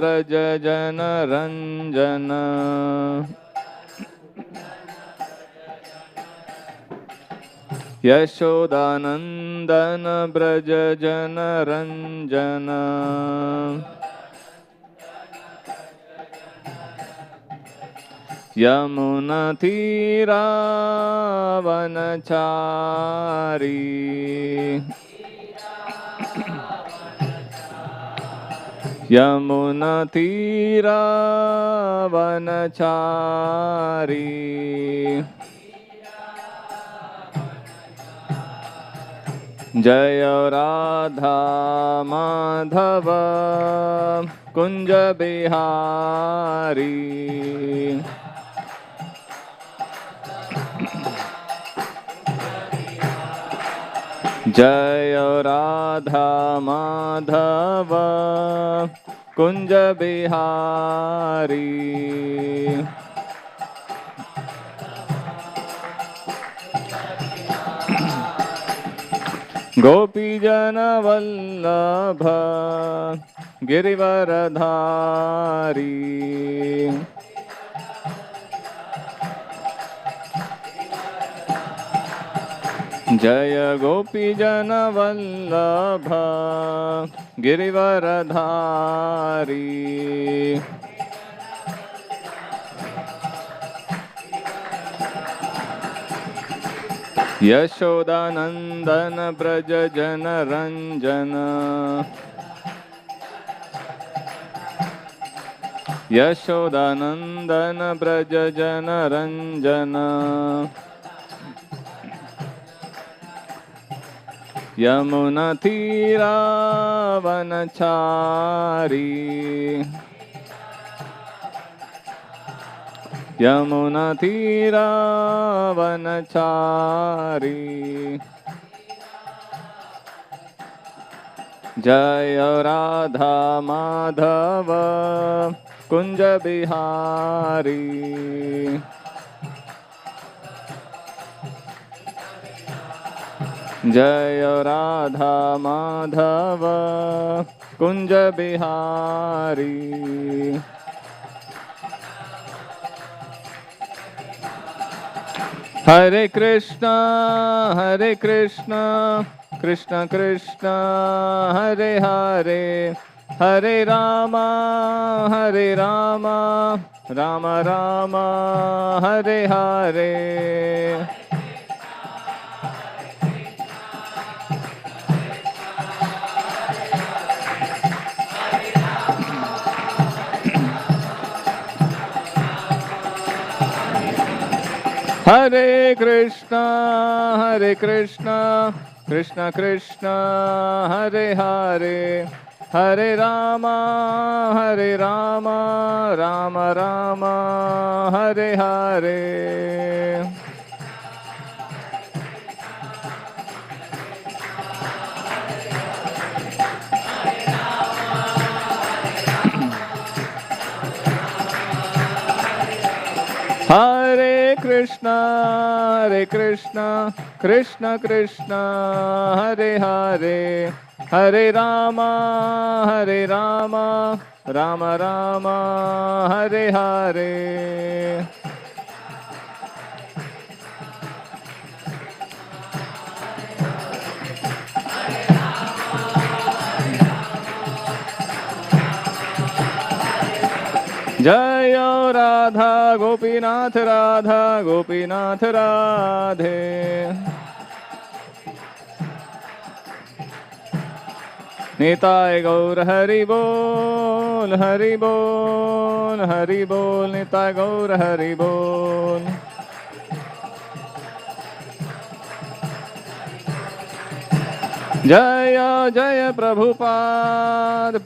ब्रज जन रंजन यशोदानंदन ब्रज जन रंजन यमुना तीरावनचारी यमुना तीरावनचारी जय राधा माधव कुंज बिहारी जय राधा माधव कुंज बिहारी गोपी जन वल्लभ गिरिवरधारी जय गोपी जन वल्लभ गिरिवरधारी यशोदानंदन ब्रज जन रंजन यशोदानंदन ब्रज जन रंजन यमुना तीरावनचारी यमुना तीरावनचारी जय राधा माधव कुंज बिहारी जय राधा माधव कुंज बिहारी हरे कृष्णा कृष्ण कृष्ण हरे हरे हरे रामा राम राम हरे हरे हरे कृष्णा कृष्ण कृष्ण हरे हरे हरे रामा राम राम हरे हरे हरे कृष्णा कृष्ण कृष्ण हरे हरे हरे रामा राम राम हरे हरे जय राधा गोपीनाथ राधे निताय गौर हरि बोल निताय गौर हरि बोल। जय जय प्रभुपाद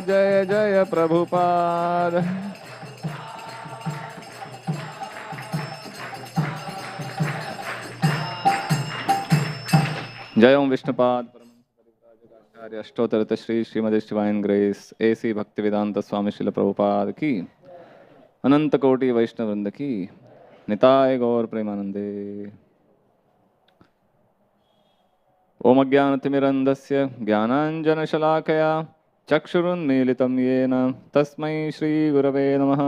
जय जय प्रभुपाद। जय ओम विष्णुपाद परम अष्टोत्तर श्री श्रीमद शिवाइन ग्रेस एसी भक्ति वेदांत स्वामी श्रील प्रभुपाद की अनंत कोटि वैष्णव वृंद की निताय गौर प्रेमानंदे। ओम अज्ञानतिमिरन्धस्य ज्ञानाञ्जनशलाकया चक्षुरुन्मीलितं येन तस्मै श्रीगुरवे नमः।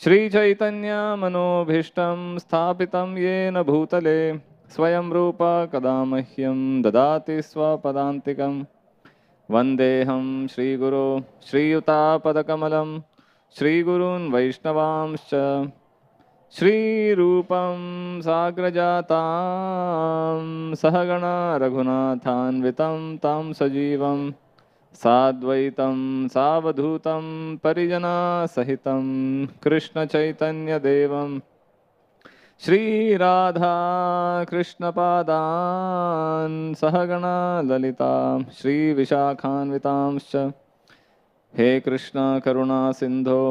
श्रीचैतन्यमनोभीष्टं स्थापितं येन भूतले स्वयं रूप कदा मह्यं ददाति स्वपदान्तिकं। वन्देऽहं श्रीगुरो श्रीयुतापदकमलं श्रीगुरून् वैष्णवांश्च श्रीरूपं साग्रजातां सहगणा रघुनाथान्वितं तं सजीवं साद्वैतं सावधूतं परिजनसहितं कृष्णचैतन्यदेवं श्रीराधा कृष्णपादान् सहगणा ललिता श्रीविशाखान्वितांश्च। हे कृष्ण करुणा सिन्धो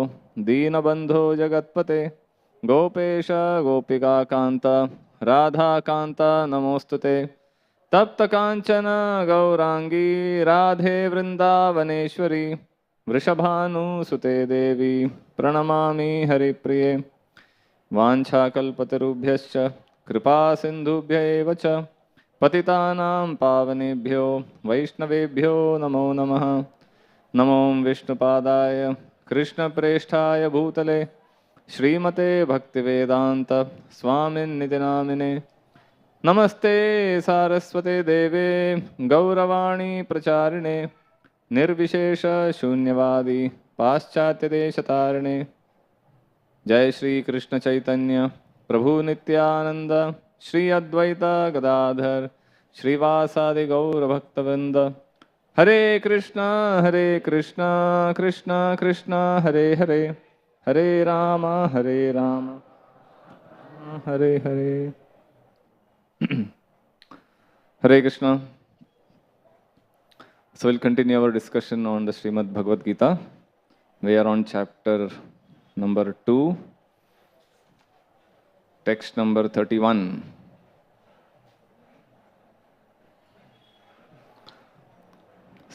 दीनबन्धो जगत्पते गोपेश गोपिकान्त राधाकान्त नमोस्तुते। तप्त कांचन गौरांगी राधे वृंदावनेश्वरी वृषभानुसुते देवी प्रणमामि हरिप्रिये। वाञ्छाकल्पतरुभ्यश्च कृपा सिन्धुभ्य एव च पतितानां पावनेभ्यो वैष्णवेभ्यो नमो नमः। नमो विष्णुपादाय कृष्णप्रेष्ठाय भूतले श्रीमते भक्तिवेदांत स्वामिन्निति नामिने। नमस्ते सारस्वते देवे गौरवाणी प्रचारिणे निर्विशेष शून्यवादी पाश्चात्यदेशतारिणे। जय श्री कृष्ण चैतन्य प्रभु नित्यानंद श्री अद्वैत गदाधर श्रीवासादि गौर भक्तवृंद। हरे Krishna Krishna Krishna Hare Hare Hare Ram Hare Hare. Hare Krishna. So we'll continue our discussion on the Srimad Bhagavad Gita. We are on chapter number 2, text number 31.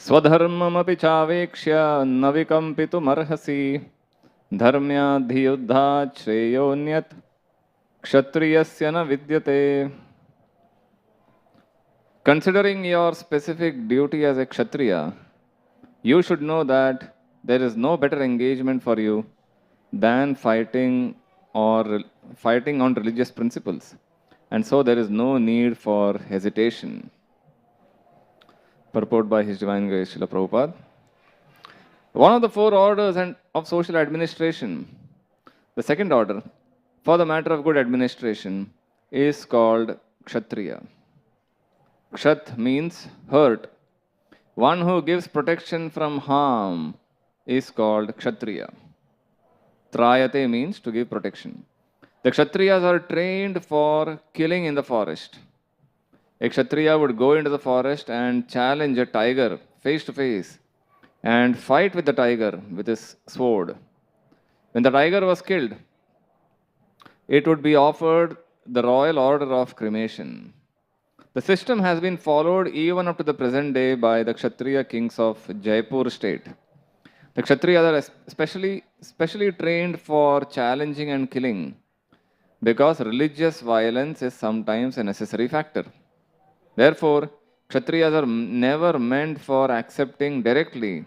Swadharmamapi chavekshya navikampitum dharmyadhiyuddha shreyonyat kshatriyasya na vidyate. Considering your specific duty as a kshatriya, you should know that there is no better engagement for you than fighting on religious principles, and so there is no need for hesitation. Purport by His Divine Grace Srila Prabhupada. One of the 4 orders of social administration, the second order for the matter of good administration, is called kshatriya. Kshat means hurt. One who gives protection from harm is called kshatriya. Trayate means to give protection. The kshatriyas are trained for killing in the forest. A kshatriya would go into the forest and challenge a tiger face to face and fight with the tiger with his sword. When the tiger was killed, it would be offered the royal order of cremation. The system has been followed even up to the present day by the Kshatriya kings of Jaipur state. The Kshatriyas are specially trained for challenging and killing because religious violence is sometimes a necessary factor. Therefore, Kshatriyas are never meant for accepting directly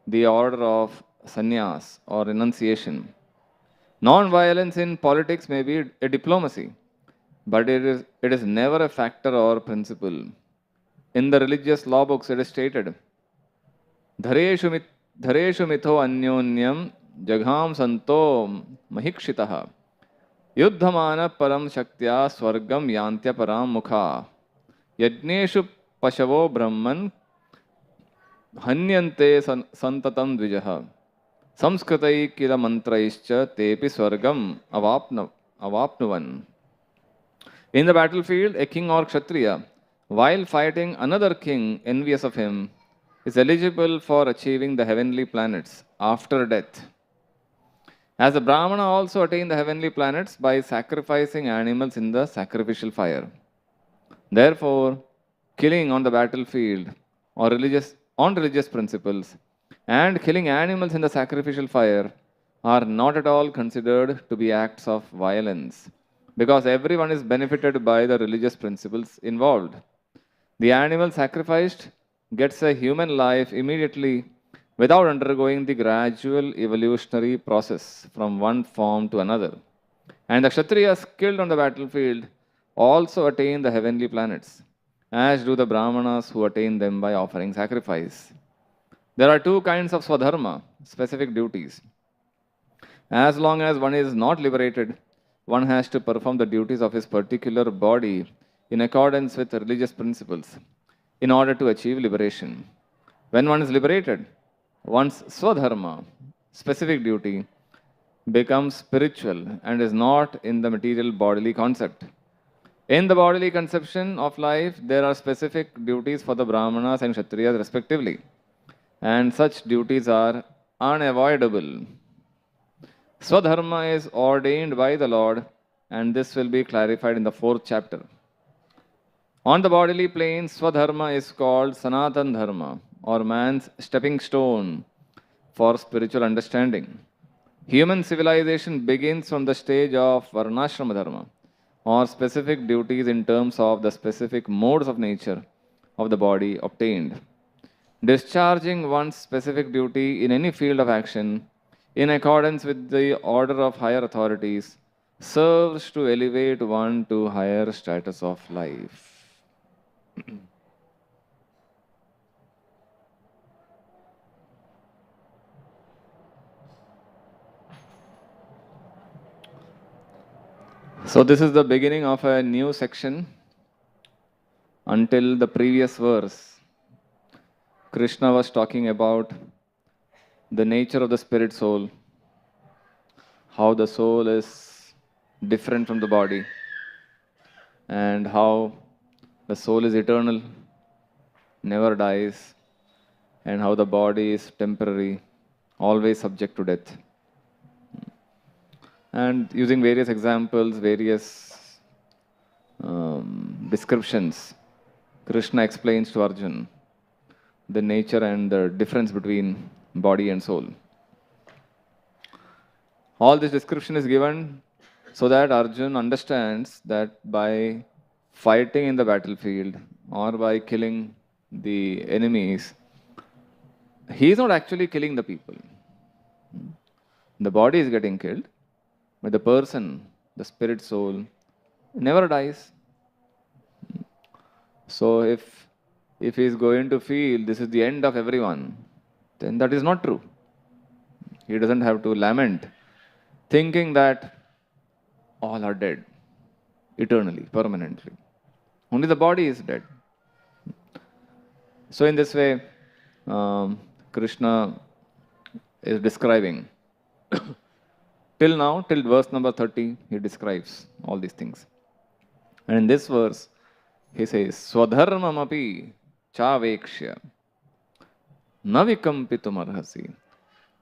the order of sannyas or renunciation. Non-violence in politics may be a diplomacy, but it is never a factor or principle. In the religious law books, it is stated, Dhareshu mitho anyonyam jagham santo mahikshitaha yuddhamana param shaktya swargam yantya param mukha yajneshu pashavo brahman hanyante santatam dvijaha samskritai kila mantraischa tepi swargam avapnuvan. In the battlefield, a king or kshatriya, while fighting another king envious of him, is eligible for achieving the heavenly planets after death. As the Brahmana also attained the heavenly planets by sacrificing animals in the sacrificial fire. Therefore, killing on the battlefield or on religious principles and killing animals in the sacrificial fire are not at all considered to be acts of violence, because everyone is benefited by the religious principles involved. The animal sacrificed gets a human life immediately without undergoing the gradual evolutionary process from one form to another. And the Kshatriyas killed on the battlefield also attain the heavenly planets, as do the Brahmanas who attain them by offering sacrifice. There are two kinds of swadharma, specific duties. As long as one is not liberated, one has to perform the duties of his particular body in accordance with religious principles in order to achieve liberation. When one is liberated, one's swadharma, specific duty, becomes spiritual and is not in the material bodily concept. In the bodily conception of life, there are specific duties for the Brahmanas and Kshatriyas respectively, and such duties are unavoidable. Swadharma is ordained by the Lord, and this will be clarified in the 4th chapter. On the bodily plane, Swadharma is called Sanatan Dharma, or man's stepping stone for spiritual understanding. Human civilization begins from the stage of Varnashrama Dharma, or specific duties in terms of the specific modes of nature of the body obtained. Discharging one's specific duty in any field of action in accordance with the order of higher authorities serves to elevate one to higher status of life. So this is the beginning of a new section. Until the previous verse, Krishna was talking about the nature of the spirit soul, how the soul is different from the body, and how the soul is eternal, never dies, and how the body is temporary, always subject to death. And using various examples, various descriptions, Krishna explains to Arjuna the nature and the difference between body and soul. All this description is given so that Arjuna understands that by fighting in the battlefield or by killing the enemies, he is not actually killing the people. The body is getting killed, but the person, the spirit soul, never dies. So if he is going to feel this is the end of everyone, then that is not true. He doesn't have to lament, thinking that all are dead, eternally, permanently. Only the body is dead. So in this way, Krishna is describing. Till now, till verse number 30, he describes all these things. And in this verse, he says, Swadharmamapi chavekshya navikampitum arhasi.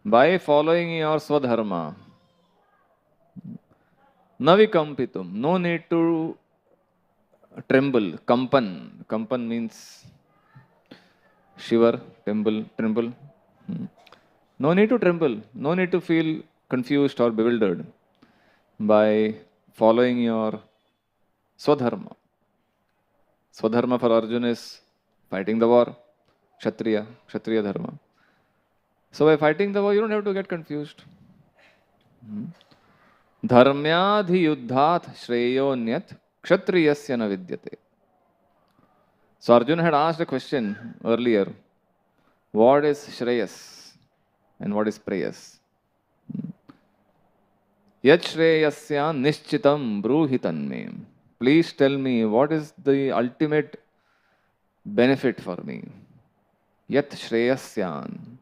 By following your swadharma, navikampitum, no need to tremble. Kampan means shiver, tremble. No need to tremble, no need to feel confused or bewildered by following your swadharma. Swadharma for Arjuna is fighting the war, kshatriya dharma. So by fighting the war, you don't have to get confused. Dharmyadhi yuddhat shreyonyat kshatriyasya na vidyate. So Arjuna had asked a question earlier, what is shreyas and what is preyas? Yat shreyasya nishchitam bruhitan me. Please tell me what is the ultimate benefit for me. Yat shreyasyan.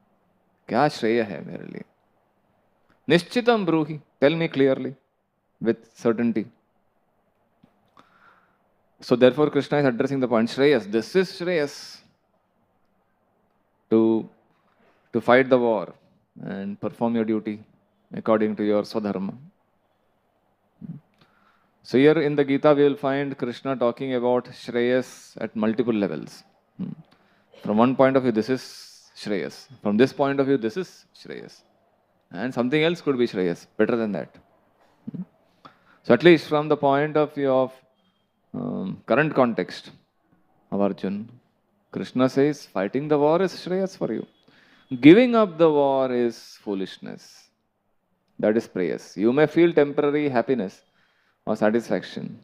Kya shreya hai mere liye? Nishchitam bruhi. Tell me clearly, with certainty. So therefore Krishna is addressing the point, Shreyas. This is Shreyas. To fight the war and perform your duty according to your swadharma. So here in the Gita we will find Krishna talking about Shreyas at multiple levels. From one point of view this is Shreyas. From this point of view this is Shreyas. And something else could be Shreyas, better than that. So at least from the point of view of current context of Arjuna, Krishna says fighting the war is Shreyas for you. Giving up the war is foolishness. That is prayers. You may feel temporary happiness or satisfaction,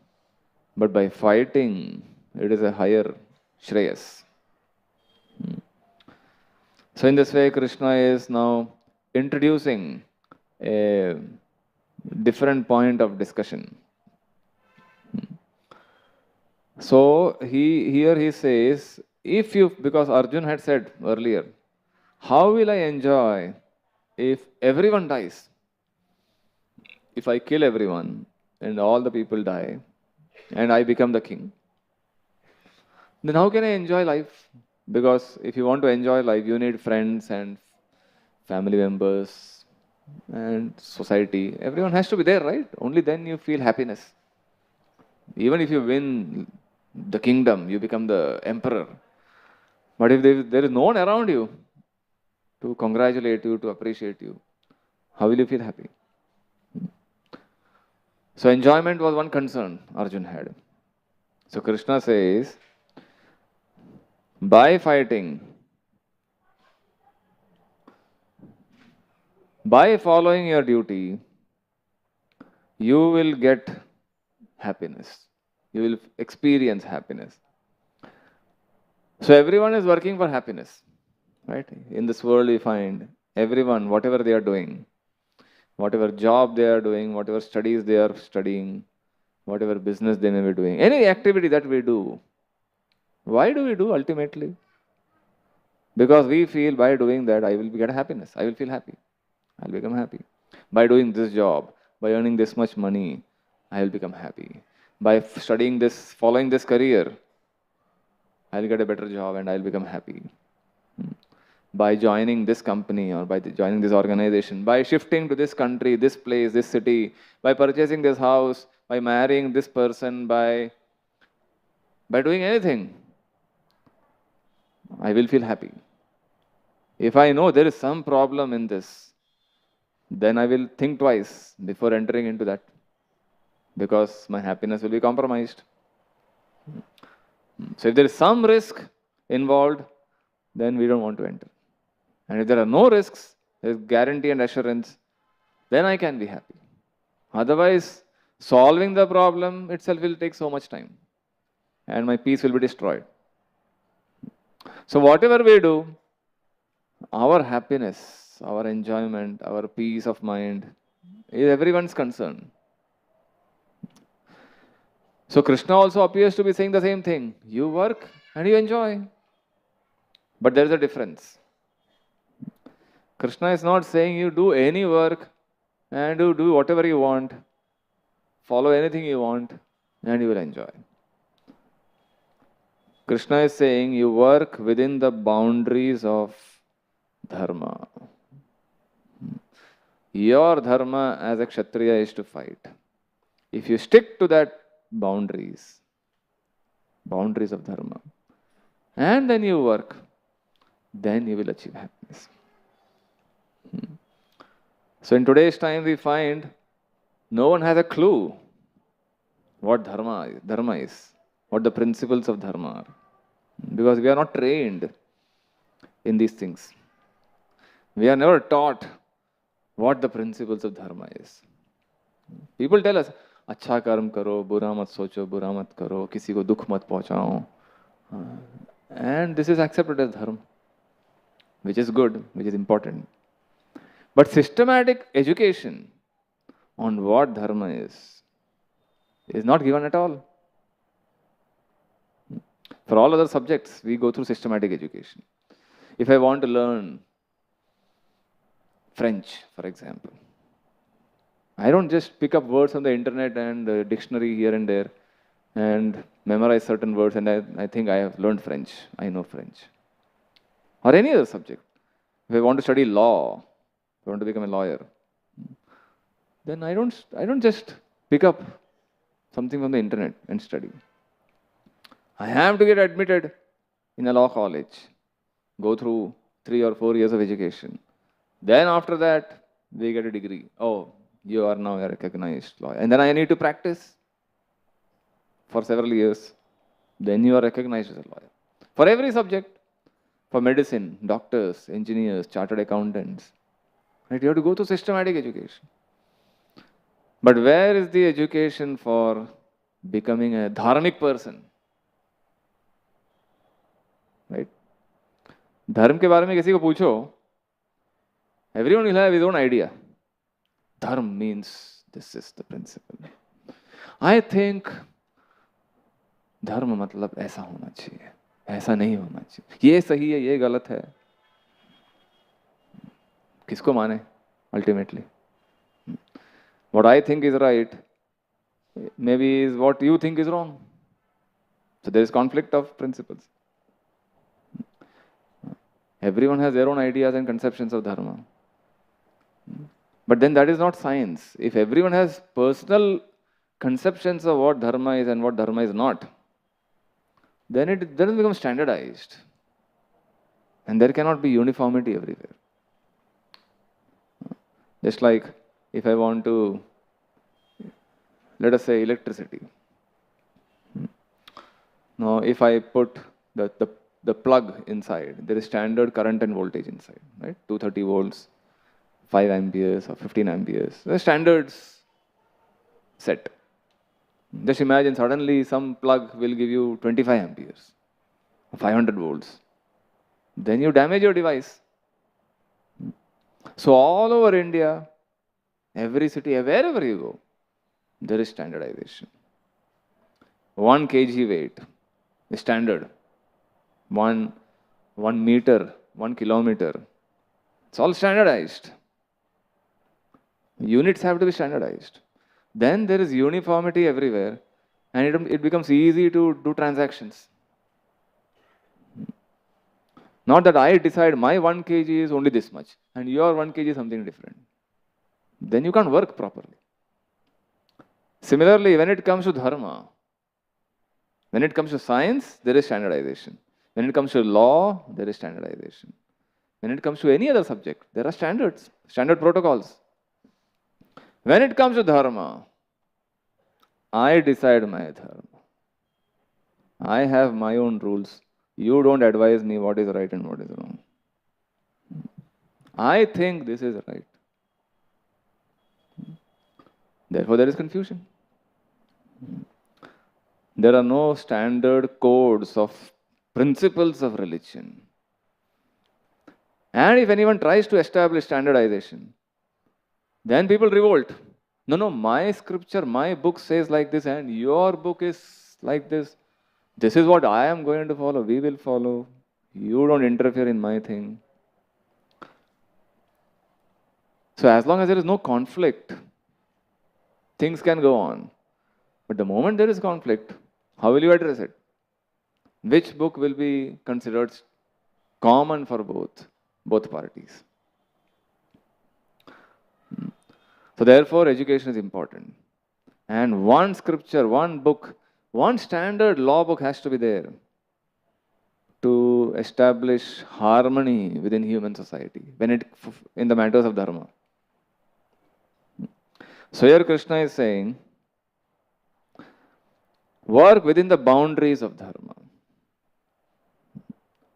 but by fighting, it is a higher shreyas. So, in this way, Krishna is now introducing a different point of discussion. So, here he says, if you, because Arjun had said earlier, how will I enjoy if everyone dies? If I kill everyone and all the people die and I become the king, then how can I enjoy life? Because if you want to enjoy life, you need friends and family members and society. Everyone has to be there, right? Only then you feel happiness. Even if you win the kingdom, you become the emperor. But if there is no one around you to congratulate you, to appreciate you, how will you feel happy? So enjoyment was one concern Arjun had. So Krishna says, by fighting, by following your duty, you will get happiness. You will experience happiness. So everyone is working for happiness, right? In this world we find everyone, whatever they are doing, whatever job they are doing, whatever studies they are studying, whatever business they may be doing, any activity that we do, why do we do ultimately? Because we feel by doing that I will get happiness, I will feel happy, I'll become happy. By doing this job, by earning this much money, I will become happy. By studying this, following this career, I'll get a better job and I'll become happy. By joining this company or by joining this organization, by shifting to this country, this place, this city, by purchasing this house, by marrying this person, by doing anything, I will feel happy. If I know there is some problem in this, then I will think twice before entering into that, because my happiness will be compromised. So if there is some risk involved, then we don't want to enter. And if there are no risks, there is guarantee and assurance, then I can be happy. Otherwise, solving the problem itself will take so much time and my peace will be destroyed. So whatever we do, our happiness, our enjoyment, our peace of mind is everyone's concern. So Krishna also appears to be saying the same thing. You work and you enjoy. But there is a difference. Krishna is not saying you do any work and you do whatever you want, follow anything you want, and you will enjoy. Krishna is saying you work within the boundaries of dharma. Your dharma as a kshatriya is to fight. If you stick to that boundaries of dharma, and then you work, then you will achieve happiness. So in today's time we find no one has a clue what dharma is, what the principles of dharma are, because we are not trained in these things. We are never taught what the principles of dharma is. People tell us, अच्छा कर्म करो, बुरा मत सोचो, बुरा मत करो, किसी को दुख मत पहुंचाओ. And this is accepted as dharma, which is good, which is important. But systematic education on what dharma is not given at all. For all other subjects, we go through systematic education. If I want to learn French, for example, I don't just pick up words on the internet and the dictionary here and there and memorize certain words and I think I have learned French, I know French. Or any other subject. If I want to study law, if I want to become a lawyer, then I don't just pick up something from the internet and study. I have to get admitted in a law college, go through 3 or 4 years of education. Then after that, we get a degree. Oh, you are now a recognized lawyer. And then I need to practice for several years. Then you are recognized as a lawyer. For every subject, For medicine, doctors, engineers, chartered accountants. Right? You have to go through systematic education. But where is the education for becoming a dharmic person? Right? धर्म के बारे में किसी को पूछो, everyone will have his own idea. Dharma means this is the principle. I think धर्म मतलब ऐसा होना चाहिए, ऐसा नहीं होना चाहिए, ये सही है, ये गलत है. किसको माने ultimately? What I think is right maybe is what you think is wrong. So there is conflict of principles. Everyone has their own ideas and conceptions of dharma. But then that is not science. If everyone has personal conceptions of what dharma is and what dharma is not, then it doesn't become standardized. And there cannot be uniformity everywhere. Just like if I want to, let us say, electricity. Now, if I put the plug inside, there is standard current and voltage inside, right? 230 volts, 5 amperes or 15 amperes. The standards set. Just imagine suddenly some plug will give you 25 amperes, 500 volts. Then you damage your device. So all over India, every city, wherever you go, there is standardization. 1 kg weight is standard. 1 meter, 1 kilometer. It's all standardized. Units have to be standardized. Then there is uniformity everywhere, and it becomes easy to do transactions. Not that I decide my 1 kg is only this much, and your 1 kg is something different. Then you can't work properly. Similarly, when it comes to dharma, when it comes to science, there is standardization. When it comes to law, there is standardization. When it comes to any other subject, there are standards, standard protocols. When it comes to dharma, I decide my dharma. I have my own rules. You don't advise me what is right and what is wrong. I think this is right. Therefore, there is confusion. There are no standard codes of principles of religion. And if anyone tries to establish standardization, then people revolt. No, my scripture, my book says like this, and your book is like this. This is what I am going to follow. We will follow. You don't interfere in my thing. So as long as there is no conflict, things can go on. But the moment there is conflict, how will you address it? Which book will be considered common for both parties? So therefore, education is important. And one scripture, one book, one standard law book has to be there to establish harmony within human society in the matters of dharma. So here Krishna is saying, work within the boundaries of dharma.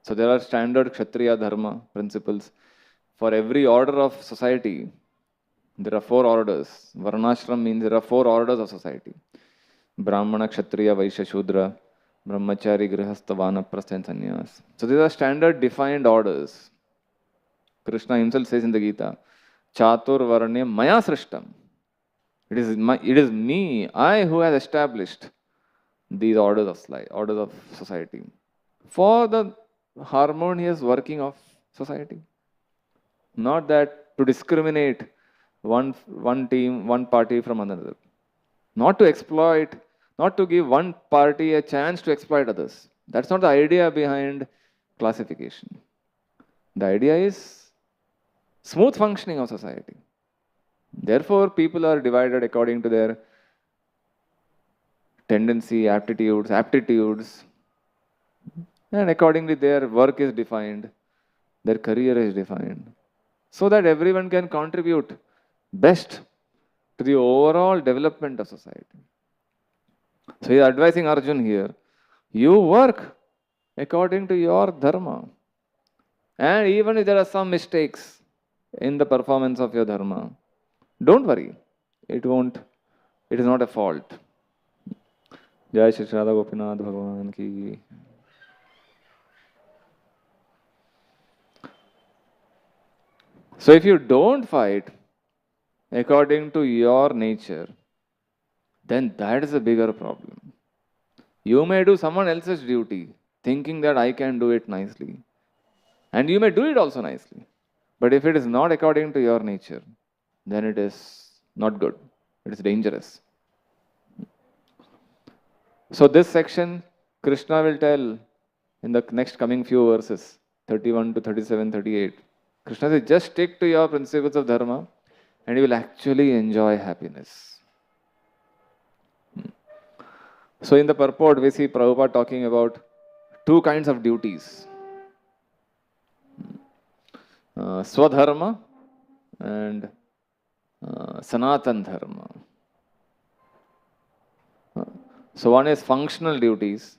So there are standard kshatriya dharma principles. For every order of society, there are 4 orders. Varnashram means there are 4 orders of society. Brahmana, Kshatriya, Vaishya, Shudra, Brahmachari, Grihastha, Vanaprastha and Sannyas. So these are standard defined orders. Krishna himself says in the Gita, Chatur Varne Maya Srishtam. It is me, I who has established these orders of society for the harmonious working of society. Not that to discriminate one team, one party from another. Not to exploit, not to give one party a chance to exploit others. That's not the idea behind classification. The idea is smooth functioning of society. Therefore, people are divided according to their tendency, aptitudes, and accordingly their work is defined, their career is defined, so that everyone can contribute best to the overall development of society. So he is advising Arjun here, you work according to your dharma. And even if there are some mistakes in the performance of your dharma, don't worry. It won't, it is not a fault. Jai Shri Radha Gopinath Bhagavan ki. So if you don't fight according to your nature, then that is a bigger problem. You may do someone else's duty, thinking that I can do it nicely. And you may do it also nicely. But if it is not according to your nature, then it is not good. It is dangerous. So this section, Krishna will tell in the next coming few verses, 31 to 37, 38. Krishna says, just stick to your principles of dharma and you will actually enjoy happiness. So in the purport, we see Prabhupada talking about two kinds of duties. Swadharma and Sanatan Dharma. So one is functional duties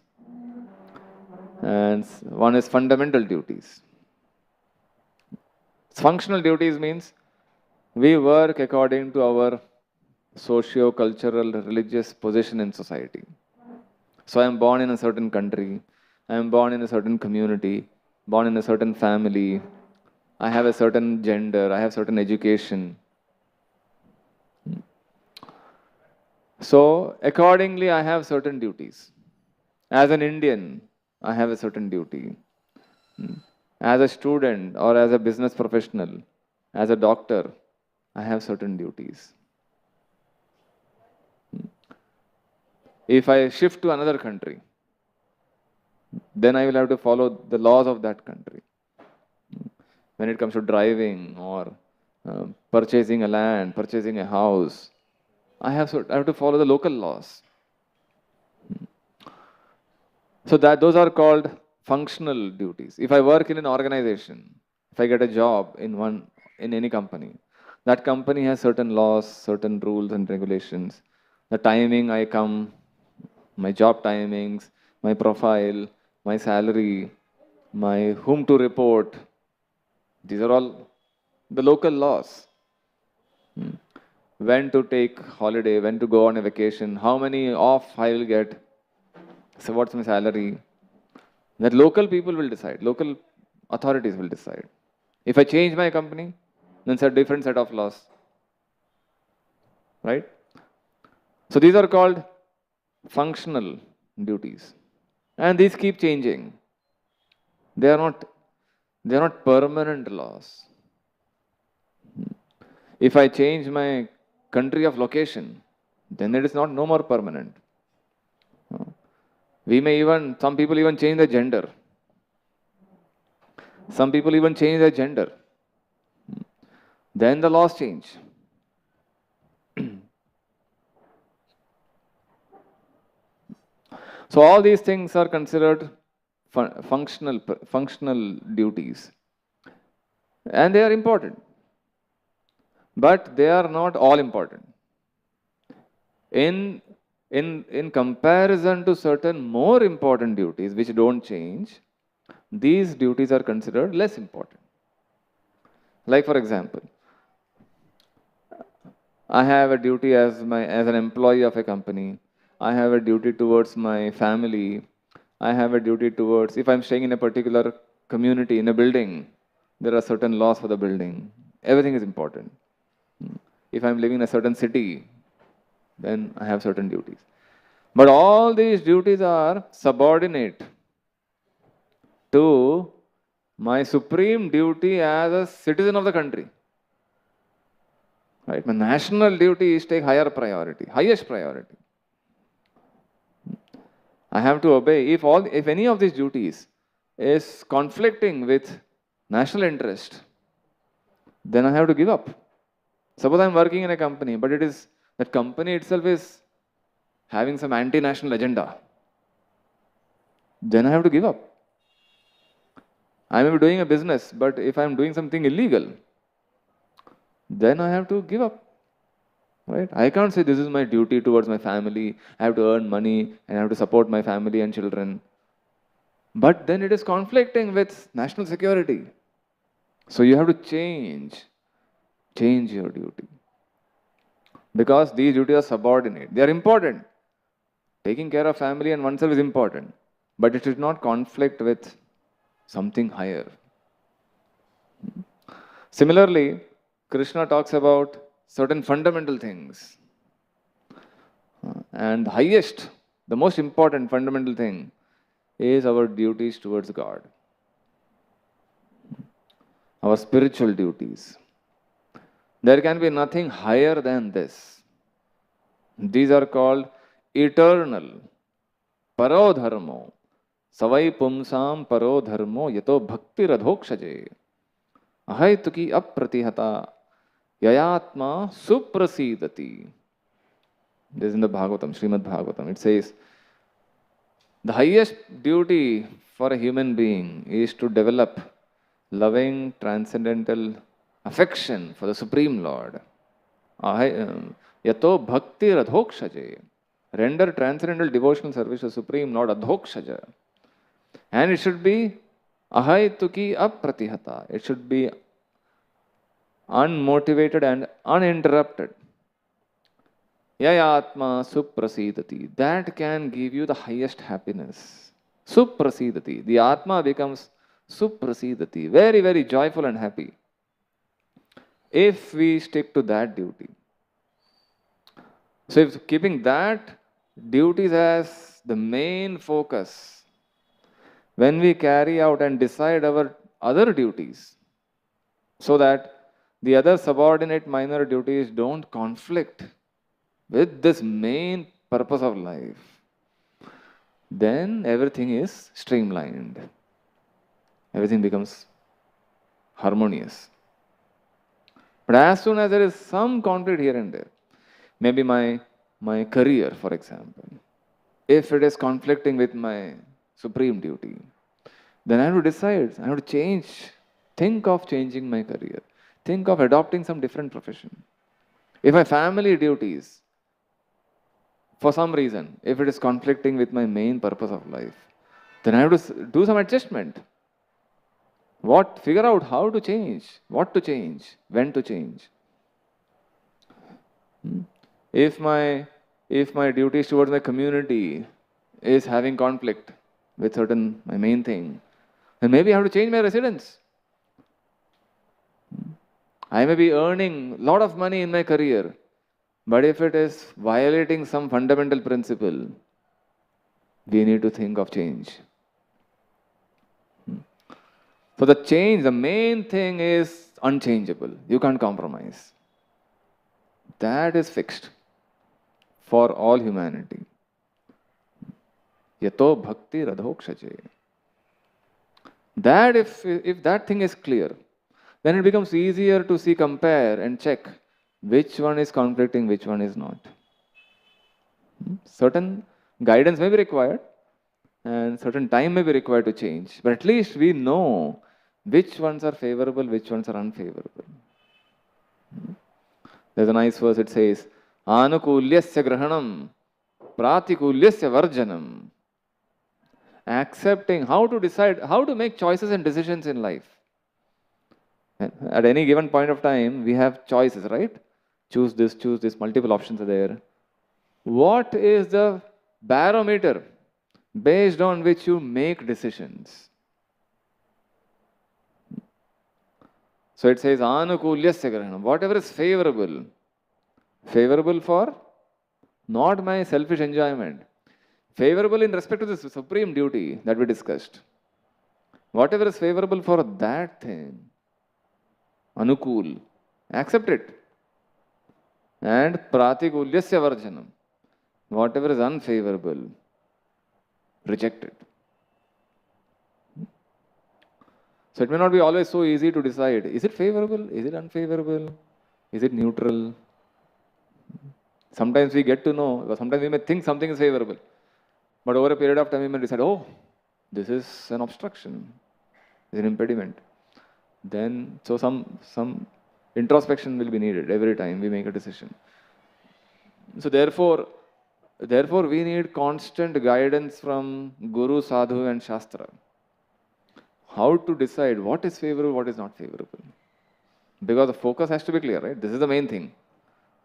and one is fundamental duties. Functional duties means we work according to our socio-cultural, religious position in society. So I am born in a certain country, I am born in a certain community, born in a certain family, I have a certain gender, I have certain education. So accordingly I have certain duties. As an Indian, I have a certain duty. As a student or as a business professional, as a doctor, I have certain duties. If I shift to another country, then I will have to follow the laws of that country. When it comes to driving or purchasing a land, purchasing a house, I have to follow the local laws. So those are called functional duties. If I work in an organization, if I get a job in any company, that company has certain laws, certain rules and regulations. The timing I come, my job timings, my profile, my salary, my whom to report, these are all the local laws. When to take holiday, when to go on a vacation, how many off I will get, so what's my salary. That local people will decide, local authorities will decide. If I change my company, then it's a different set of laws. Right? So these are called functional duties. And these keep changing. They are not permanent laws. If I change my country of location, then it is no more permanent. Some people even change their gender. Some people even change their gender. Then the laws change. So all these things are considered functional duties. And they are important. But they are not all important. In comparison to certain more important duties which don't change, these duties are considered less important. Like for example, I have a duty as an employee of a company. I have a duty towards my family. I have a duty towards, if I'm staying in a particular community, in a building, there are certain laws for the building. Everything is important. If I'm living in a certain city, then I have certain duties. But all these duties are subordinate to my supreme duty as a citizen of the country. Right? My national duty is take higher priority, highest priority. I have to obey. If any of these duties is conflicting with national interest, then I have to give up. Suppose I'm working in a company, but that company itself is having some anti-national agenda. Then I have to give up. I may be doing a business, but if I'm doing something illegal, then I have to give up. Right? I can't say this is my duty towards my family. I have to earn money and I have to support my family and children. But then it is conflicting with national security. So you have to change your duty. Because these duties are subordinate. They are important. Taking care of family and oneself is important. But it should not conflict with something higher. Similarly, Krishna talks about certain fundamental things. And the highest, the most important fundamental thing is our duties towards God. Our spiritual duties. There can be nothing higher than this. These are called eternal. Paro dharmo. Savai pumsam paro dharmo yato bhakti radhokshaje. Ahaituki apratihata yayatma suprasidati. This is in the Bhagavatam, Srimad Bhagavatam. It says, the highest duty for a human being is to develop loving, transcendental affection for the Supreme Lord. Yato bhakti radhokshaje. Render transcendental devotional service to Supreme Lord adhokshaja. And it should be ahaituki apratihata. It should be unmotivated and uninterrupted. Yayatma suprasidati. That can give you the highest happiness. Suprasidati. The Atma becomes suprasidati. Very, very joyful and happy. If we stick to that duty. So if keeping that duties as the main focus, when we carry out and decide our other duties, so that the other subordinate minor duties don't conflict with this main purpose of life, then everything is streamlined. Everything becomes harmonious. But as soon as there is some conflict here and there, maybe my career, for example, if it is conflicting with my supreme duty, then I have to decide, I have to change, think of changing my career, think of adopting some different profession. If my family duties, for some reason, if it is conflicting with my main purpose of life, then I have to do some adjustment. Figure out how to change, what to change, when to change. If my duties towards my community is having conflict with my main thing, then maybe I have to change my residence. I may be earning a lot of money in my career, but if it is violating some fundamental principle, we need to think of change. So the main thing is unchangeable. You can't compromise. That is fixed for all humanity. Yato bhakti radhokshaje. That if that thing is clear, then it becomes easier to compare and check which one is conflicting, which one is not. Certain guidance may be required and certain time may be required to change, but at least we know which ones are favorable, which ones are unfavorable. There's a nice verse, it says, Anukulyasya grahanam, pratikulyasya varjanam. Accepting how to decide, how to make choices and decisions in life. At any given point of time, we have choices, right? Choose this, multiple options are there. What is the barometer based on which you make decisions? So it says, Anukulyasya grahanam, whatever is favorable for not my selfish enjoyment, favorable in respect to the supreme duty that we discussed. Whatever is favorable for that thing, Anukul, accept it. And Pratikulyasya varjanam, whatever is unfavorable, reject it. So it may not be always so easy to decide, is it favorable, is it unfavorable, is it neutral? Sometimes we get to know, sometimes we may think something is favorable, but over a period of time we may decide, oh, this is an obstruction, is an impediment. Then, so some introspection will be needed every time we make a decision. So therefore we need constant guidance from Guru, Sadhu and Shastra. how to decide what is favorable, what is not favorable. Because the focus has to be clear, right? This is the main thing.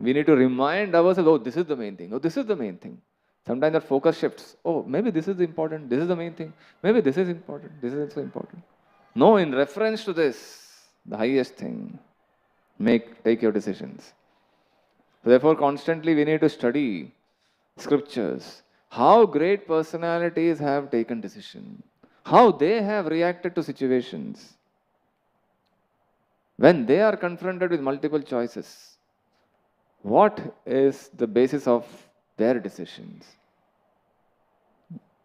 We need to remind ourselves, oh, this is the main thing. Oh, this is the main thing. Sometimes that focus shifts. Oh, maybe this is important. This is the main thing. Maybe this is important. This is also important. No, in reference to this, the highest thing, take your decisions. Therefore, constantly we need to study scriptures, how great personalities have taken decision, how they have reacted to situations when they are confronted with multiple choices. What is the basis of their decisions?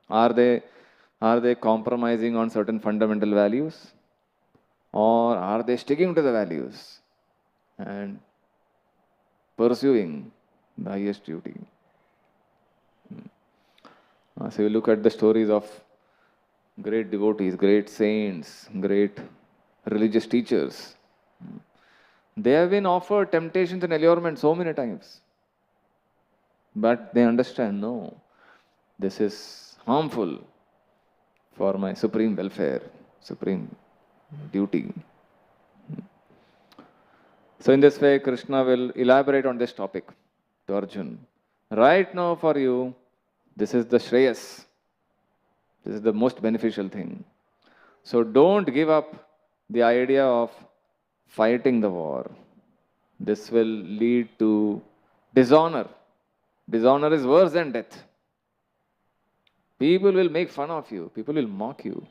Are they compromising on certain fundamental values, or are they sticking to the values and pursuing the highest duty? So you look at the stories of great devotees, great saints, great religious teachers. They have been offered temptations and allurements so many times. But they understand, no, this is harmful for my supreme welfare, supreme duty. So in this way, Krishna will elaborate on this topic to Arjun. Right now for you, this is the Shreyas. This is the most beneficial thing. So don't give up the idea of fighting the war. This will lead to dishonor. Dishonor is worse than death. People will make fun of you. People will mock you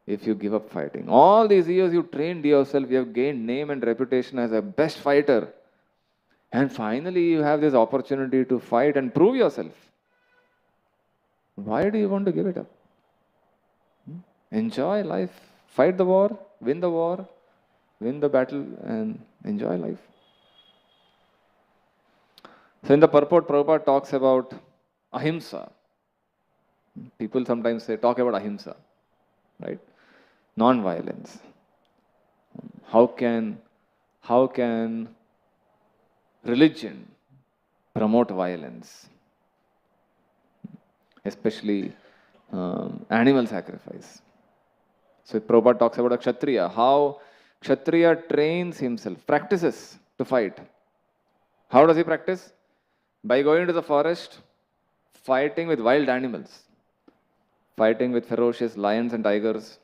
if you give up fighting. All these years you trained yourself, you have gained name and reputation as a best fighter. And finally you have this opportunity to fight and prove yourself. Why do you want to give it up? Enjoy life. Fight the war, win the battle, and enjoy life. So in the purport, Prabhupada talks about ahimsa. People sometimes talk about ahimsa, right? Non-violence. How can religion promote violence? Especially animal sacrifice. So Prabhupada talks about a kshatriya, how kshatriya trains himself, practices to fight. How does he practice? By going to the forest, fighting with wild animals, fighting with ferocious lions and tigers,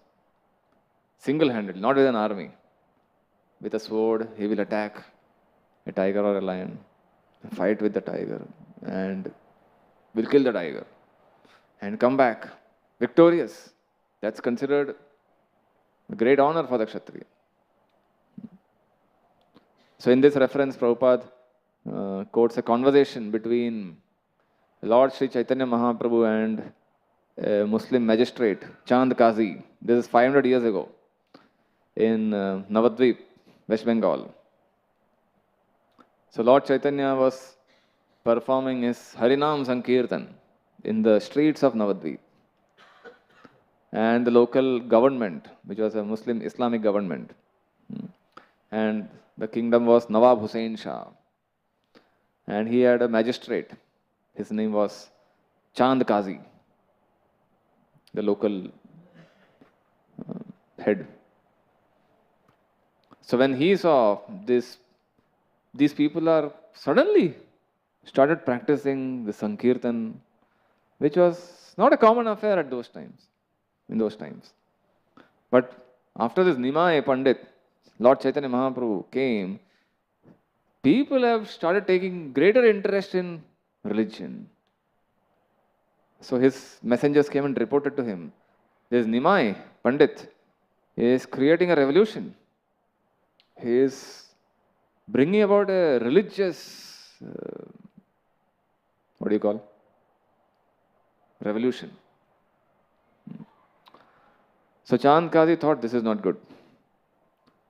single-handed, not with an army. With a sword, he will attack a tiger or a lion, fight with the tiger, and will kill the tiger, and come back victorious. That's considered a great honor for the kshatriya. So in this reference, Prabhupada quotes a conversation between Lord Sri Chaitanya Mahaprabhu and a Muslim magistrate, Chand Kazi. This is 500 years ago in Navadvip, West Bengal. So Lord Chaitanya was performing his Harinam Sankirtan in the streets of Navadvip. And the local government, which was a Muslim Islamic government, and the kingdom was Nawab Hussain Shah. And he had a magistrate. His name was Chand Kazi, the local head. So when he saw this, these people are suddenly started practicing the Sankirtan, which was not a common affair at those times, in those times. But after this Nimai Pandit, Lord Chaitanya Mahaprabhu came, people have started taking greater interest in religion. So his messengers came and reported to him, this Nimai Pandit is creating a revolution. He is bringing about a religious, what do you call? Revolution. So Chand Kazi thought this is not good.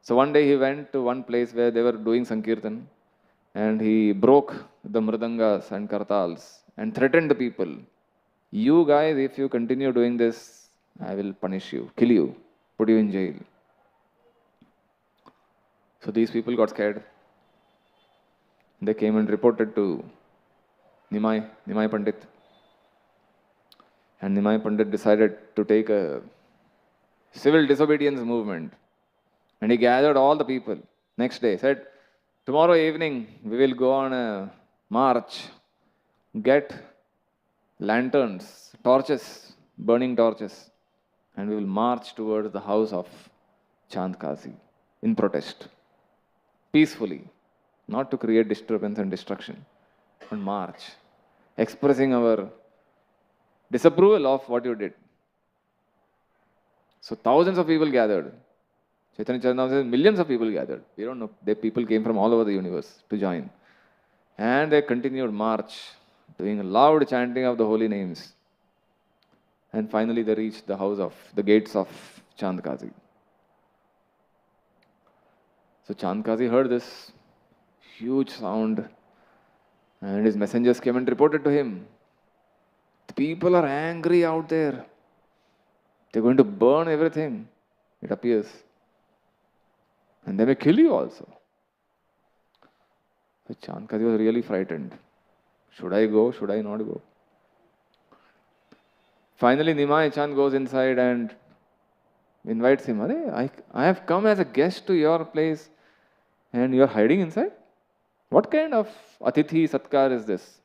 So one day he went to one place where they were doing Sankirtan, and he broke the mridangas and kartals and threatened the people. You guys, if you continue doing this, I will punish you, kill you, put you in jail. So these people got scared. They came and reported to Nimai Pandit. And Nimai Pandit decided to take a civil disobedience movement. And he gathered all the people. Next day, said, tomorrow evening we will go on a march, get lanterns, torches, burning torches, and we will march towards the house of Chandkazi in protest, peacefully, not to create disturbance and destruction, but march, expressing our disapproval of what you did. So thousands of people gathered. Chaitanya Charitamrita says millions of people gathered. We don't know. The people came from all over the universe to join. And they continued march, doing a loud chanting of the holy names. And finally they reached the house of, the gates of Chandkazi. So Chandkazi heard this huge sound and his messengers came and reported to him. The people are angry out there. They're going to burn everything, it appears. And they may kill you also. So Chandkazi was really frightened. Should I go? Should I not go? Finally, Nimai Chand goes inside and invites him. I have come as a guest to your place and you are hiding inside? What kind of Atithi Satkar is this?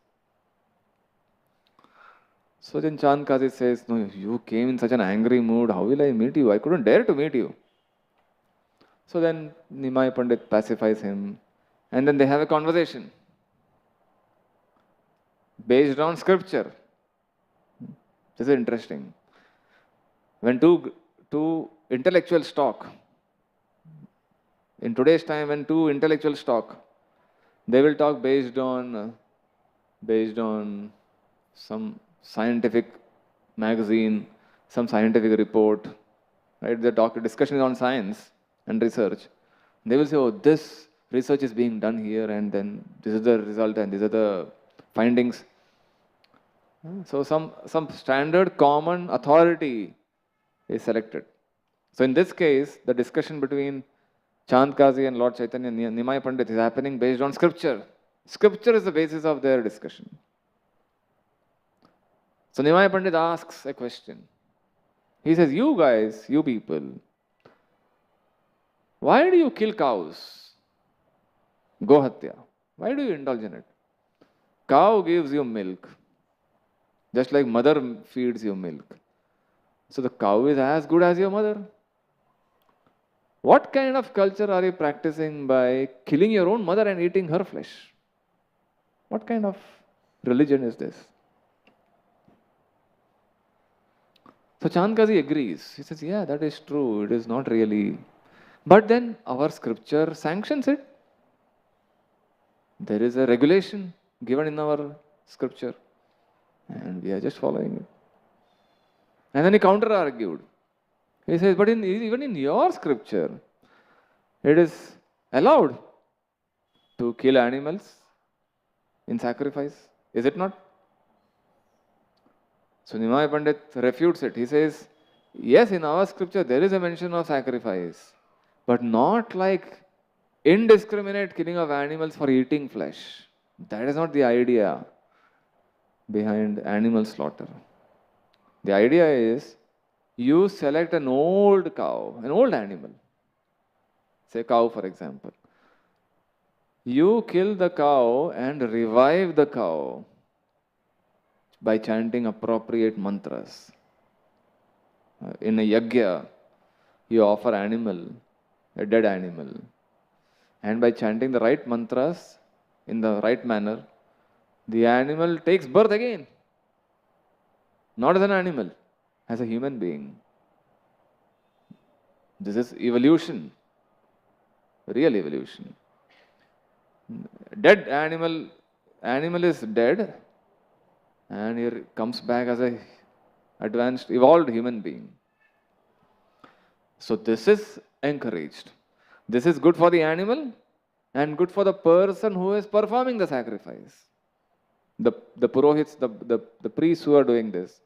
So then Chandkazi says, no, you came in such an angry mood. How will I meet you? I couldn't dare to meet you. So then Nimai Pandit pacifies him and then they have a conversation based on scripture. This is interesting. When two intellectuals talk, in today's time when two intellectuals talk, they will talk based on some scientific magazine, some scientific report, right? The discussion is on science and research. They will say, oh, this research is being done here and then this is the result and these are the findings. So some standard common authority is selected. So in this case, the discussion between Chandkazi and Lord Chaitanya and Nimai Pandit is happening based on scripture. Scripture is the basis of their discussion. So Nimai Pandit asks a question. He says, you guys, you people, why do you kill cows? Gohatya. Why do you indulge in it? Cow gives you milk, just like mother feeds you milk. So the cow is as good as your mother. What kind of culture are you practicing by killing your own mother and eating her flesh? What kind of religion is this? So Chandkazi agrees. He says, yeah, that is true. It is not really. But then our scripture sanctions it. There is a regulation given in our scripture. And we are just following it. And then he counter-argued. He says, but even in your scripture, it is allowed to kill animals in sacrifice. Is it not? So Nimai Pandit refutes it. He says, yes, in our scripture there is a mention of sacrifice, but not like indiscriminate killing of animals for eating flesh. That is not the idea behind animal slaughter. The idea is you select an old cow, an old animal, say cow for example. You kill the cow and revive the cow by chanting appropriate mantras. In a yagya, you offer animal, a dead animal, and by chanting the right mantras in the right manner, the animal takes birth again. Not as an animal, as a human being. This is evolution, real evolution. Dead animal is dead and he comes back as a advanced, evolved human being. So this is encouraged. This is good for the animal and good for the person who is performing the sacrifice. The purohits, the priests who are doing this,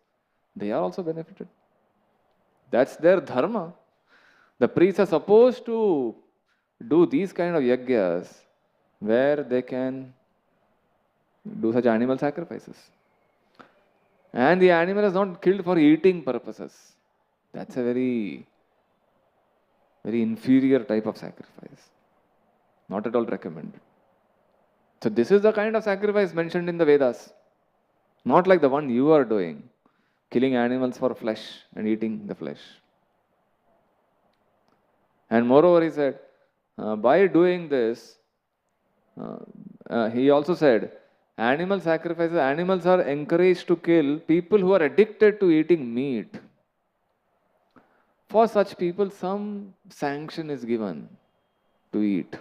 they are also benefited. That's their dharma. The priests are supposed to do these kind of yagyas where they can do such animal sacrifices. And the animal is not killed for eating purposes. That's a very very inferior type of sacrifice. Not at all recommended. So this is the kind of sacrifice mentioned in the Vedas. Not like the one you are doing, killing animals for flesh and eating the flesh. And moreover, he said, by doing this, he also said, animal sacrifices, animals are encouraged to kill people who are addicted to eating meat. For such people, some sanction is given to eat.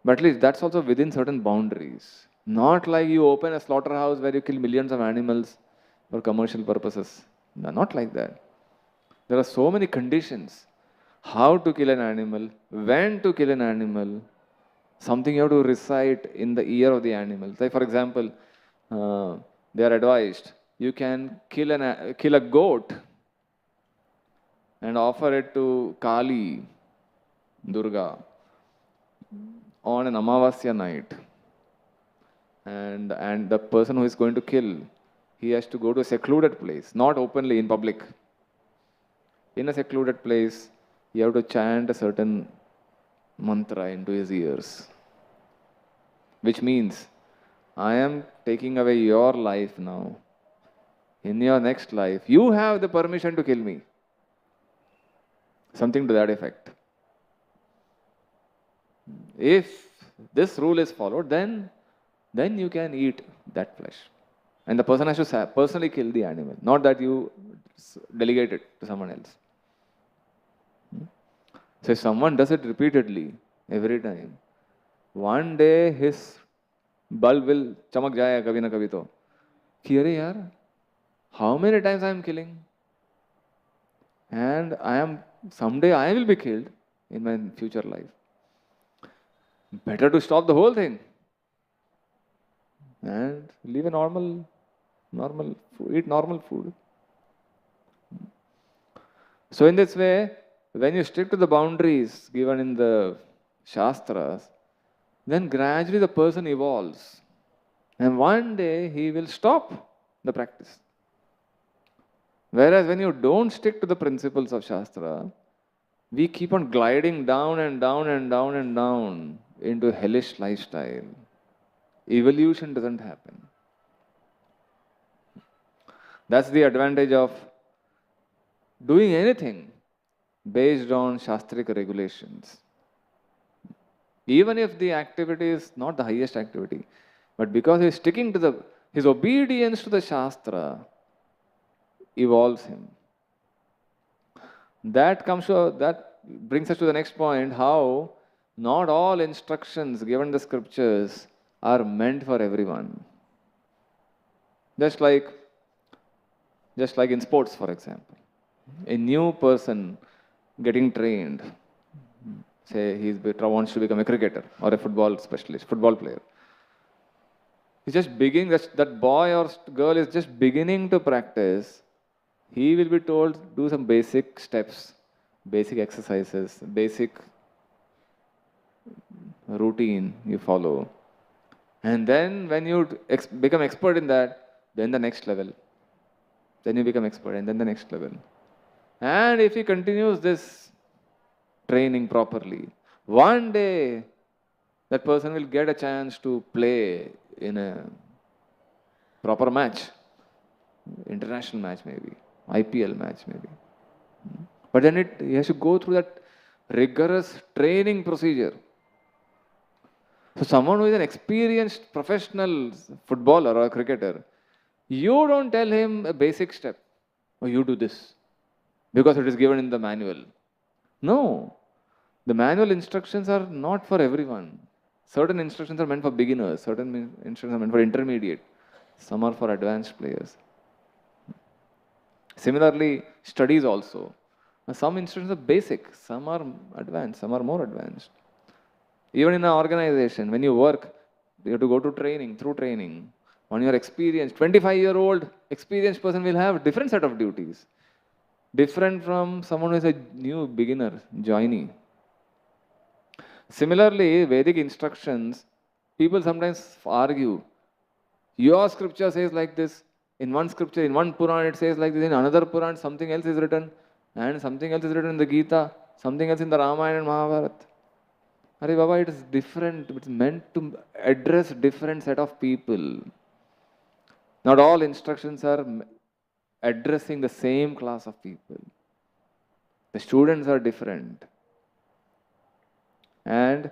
But at least that's also within certain boundaries. Not like you open a slaughterhouse where you kill millions of animals for commercial purposes. No, not like that. There are so many conditions. How to kill an animal, when to kill an animal, something you have to recite in the ear of the animal. Say, for example, they are advised, you can kill a goat and offer it to Kali, Durga, on an Amavasya night. And the person who is going to kill, he has to go to a secluded place, not openly in public. In a secluded place, you have to chant a certain mantra into his ears. Which means, I am taking away your life now. In your next life, you have the permission to kill me. Something to that effect. If this rule is followed, then you can eat that flesh. And the person has to personally kill the animal, not that you delegate it to someone else. So if someone does it repeatedly, every time, one day his bulb will chamak jaya kabhi na kabhi to. Ki arey yaar, how many times I am killing? And someday I will be killed in my future life. Better to stop the whole thing and live a normal food, eat normal food. So in this way, when you stick to the boundaries given in the Shastras, then gradually the person evolves. And one day he will stop the practice. Whereas when you don't stick to the principles of Shastra, we keep on gliding down and down and down and down into a hellish lifestyle. Evolution doesn't happen. That's the advantage of doing anything based on Shastric regulations. Even if the activity is not the highest activity, but because he is sticking to his obedience to the Shastra evolves him. That brings us to the next point, how not all instructions given in the scriptures are meant for everyone. Just like in sports, for example. A new person getting trained, say he wants to become a cricketer or a football specialist, football player. He's just beginning, that boy or girl is just beginning to practice. He will be told, do some basic steps, basic exercises, basic routine you follow. And then when you become expert in that, then the next level. Then you become expert and then the next level. And if he continues this training properly, one day that person will get a chance to play in a proper match, international match maybe, IPL match maybe. But then he has to go through that rigorous training procedure. So someone who is an experienced professional footballer or cricketer, you don't tell him a basic step, oh, you do this, because it is given in the manual. No, the manual instructions are not for everyone. Certain instructions are meant for beginners, certain instructions are meant for intermediate, some are for advanced players. Similarly, studies also. Some instructions are basic, some are advanced, some are more advanced. Even in an organization, when you work, you have to go to training, through training. When you are experienced, 25-year-old experienced person will have a different set of duties. Different from someone who is a new beginner, joinee. Similarly, Vedic instructions, people sometimes argue. Your scripture says like this, in one scripture, in one Puran it says like this, in another Puran something else is written. and something else is written in the Gita, something else in the Ramayana and Mahabharata. Hare Baba, it is different. It's meant to address different set of people. Not all instructions are addressing the same class of people. The students are different. And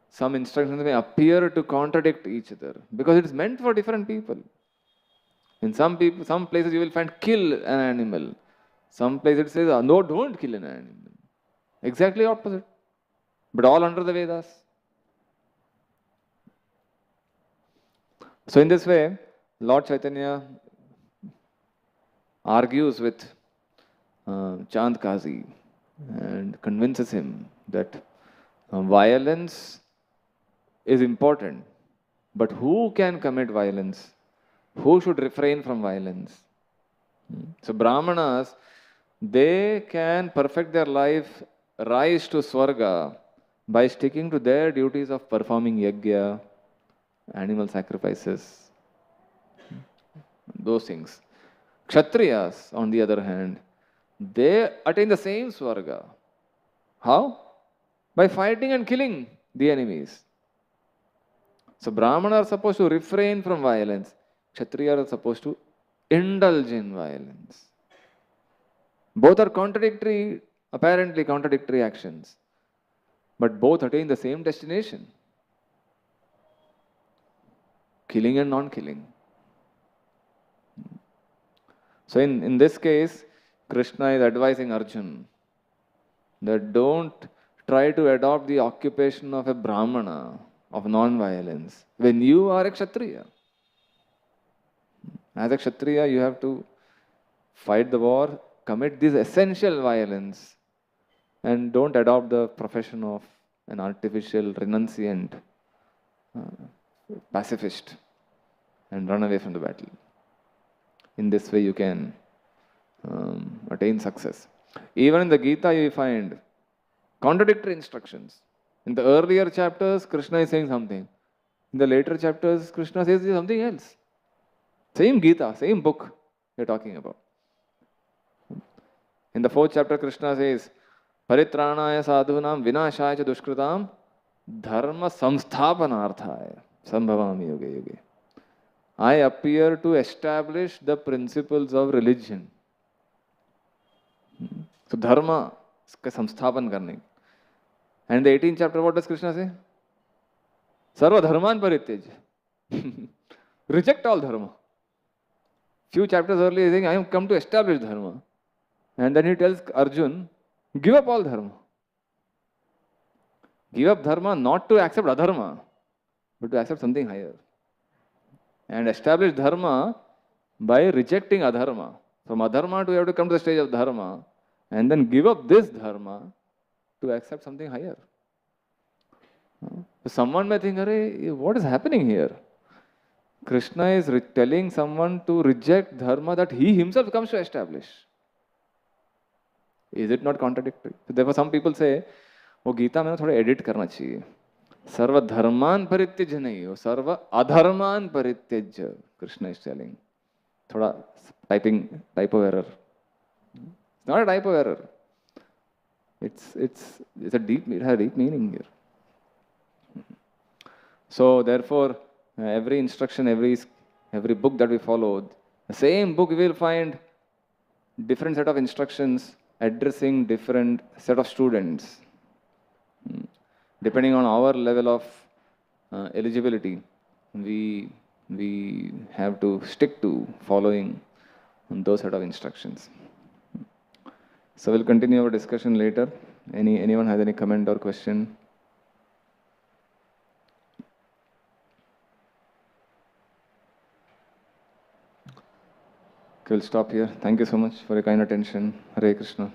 some instructions may appear to contradict each other because it is meant for different people. In some places you will find kill an animal. Some places it says, no, don't kill an animal. Exactly opposite. But all under the Vedas. So in this way, Lord Chaitanya argues with Chand Kazi and convinces him that violence is important. But who can commit violence? Who should refrain from violence? So Brahmanas, they can perfect their life, rise to Swarga by sticking to their duties of performing yajna, animal sacrifices, those things. Kshatriyas, on the other hand, they attain the same Swarga. How? By fighting and killing the enemies. So Brahmanas are supposed to refrain from violence. Kshatriyas are supposed to indulge in violence. Both are contradictory, apparently contradictory actions. But both attain the same destination. Killing and non-killing. So in this case, Krishna is advising Arjuna that don't try to adopt the occupation of a Brahmana, of non-violence, when you are a Kshatriya. As a Kshatriya, you have to fight the war, commit this essential violence, and don't adopt the profession of an artificial renunciant pacifist and run away from the battle. In this way, you can attain success. Even in the Gita, you find contradictory instructions. In the earlier chapters, Krishna is saying something. In the later chapters, Krishna says something else. Same Gita, same book you're talking about. In the 4th chapter, Krishna says, Paritranaya sadhunam vinashaya cha dushkritam dharma samsthapanarthaya sambhavami yoge yoge. I appear to establish the principles of religion. So dharma ka samsthapan karne. And the 18th chapter, what does Krishna say? Sarva dharman parityaj. Reject all dharma. Few chapters earlier, he's saying, I have come to establish dharma. And then he tells Arjun, give up all dharma. Give up dharma not to accept adharma, but to accept something higher. And establish dharma by rejecting adharma. From adharma to you have to come to the stage of dharma, and then give up this dharma to accept something higher. So someone may think, what is happening here? Krishna is telling someone to reject dharma that he himself comes to establish. Is it not contradictory? So therefore some people say, वो गीता में थोड़ा edit करना चाहिए. सर्व धर्मान परित्यज नहीं हो, सर्व अधर्मान परित्यज. Krishna is telling. थोड़ा typo error. It's not a typo error. It has a deep meaning here. So therefore, every instruction, every book that we follow, the same book we will find different set of instructions addressing different set of students. Depending on our level of eligibility, we have to stick to following those set of instructions. So we'll continue our discussion later. Anyone has any comment or question? Okay, we'll stop here. Thank you so much for your kind attention. Hare Krishna.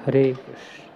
Hare Krishna.